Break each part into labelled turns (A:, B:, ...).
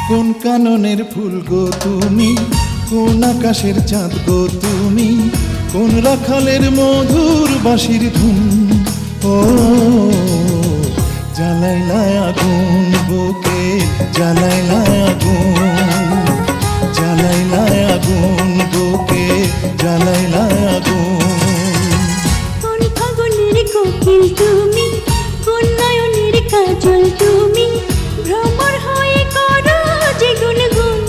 A: কোন কাননের ফুল গো তুমি, কোন আকাশের চাঁদ গো তুমি, কোন রাখালের মধুর বাঁশির ধুন। ও জ্বালাইলা আগুন বুকে, জ্বালাইলা আগুন, জ্বালাইলা আগুন বুকে, জ্বালাইলা আগুন।
B: কোন ফাগুনের কোকিল তুমি, কোন নয়নের কাজল তুমি, ভ্রমর হয়ে করো যে গুনগুন।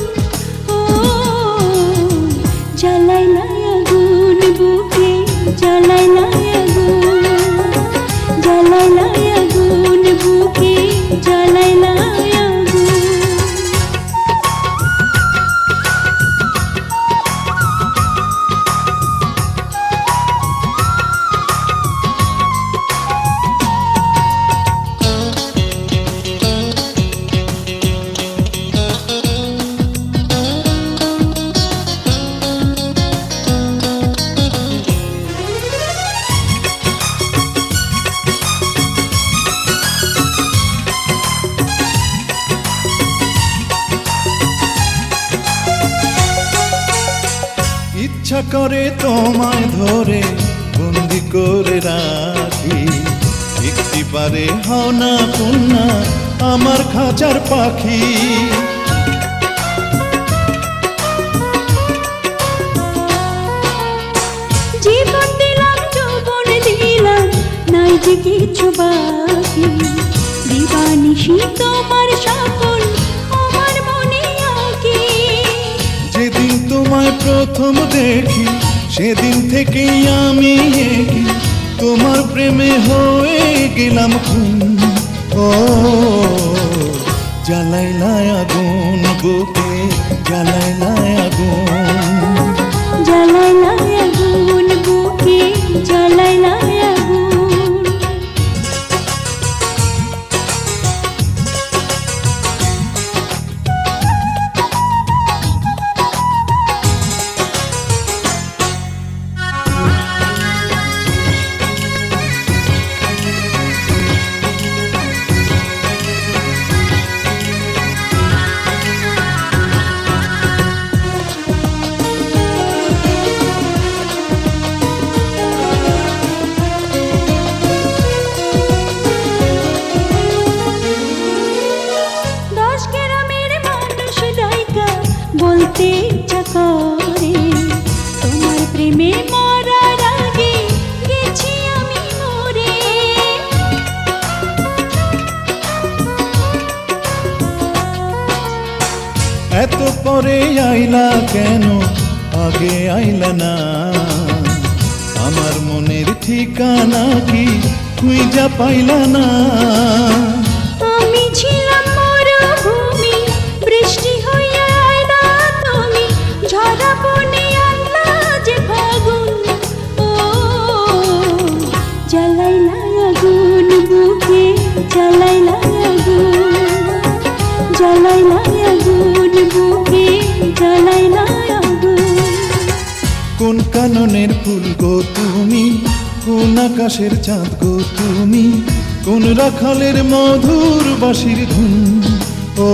B: ও জ্বালাইলা আগুন বুকে, জ্বালাইলা আগুন, জ্বালাইলা আগুন বুকে, জ্বালাইলা আগুন।
A: ইচ্ছা করে তোমায় ধরে বন্দি করে রাখি, একটি পারে হও না কন্যা আমার খাঁচার পাখি।
B: জীবন দিলাম, যৌবন দিলাম, নাই যে কিছু বাকি। দিবানিশি তোমার স্বপন আমার মনে আঁকি।
A: যেদিন তোমায় প্রথম দেখি সেদিন থেকেই আমি একি, তোমার প্রেমে হয়ে গেলাম খুন। ও জ্বালাইলা আগুন বুকে, জ্বালাইলা আগুন,
B: জ্বালাইলা আগুন বুকে, জ্বালাইলা আগুন। বলতে ইচ্ছা করে তোমার প্রেমে মরার আগে গেছি আমি মরে।
A: এত পরে আইলা কেন, আগে আইলা না? আমার মনের ঠিকানা কি খুঁজা পাইলা না?
B: আমি ছিলাম মরুভূমি, বৃষ্টি হইয়া আইলা তুমি, ঝরা বনে আনলা যে ফাগুন। ও জ্বালাইলা আগুন বুকে, জ্বালাইলা আগুন, জ্বালাইলা আগুন বুকে, জ্বালাইলা আগুন।
A: কোন কাননের ফুল গো তুমি, কোন আকাশের চাঁদ গো তুমি, কোন রাখালের মধুর বাঁশির ধুন। ও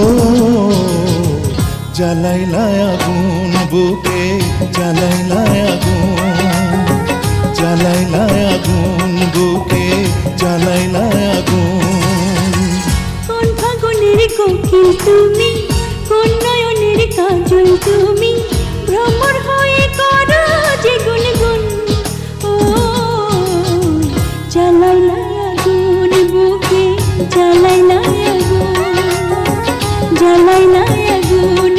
A: জ্বালাইলা আগুন বুকে, জ্বালাইলা আগুন, জ্বালাইলা আগুন বুকে, জ্বালাইলা আগুন।
B: কোন ফাগুনের কোকিল তুমি, কোন নয়নের কাজল তুমি, ভ্রমর হয়ে করো যে গুনগুন। ও জ্বালাইলা আগুন বুকে, জ্বালাইলা আগুন, জ্বালাইলা আগুন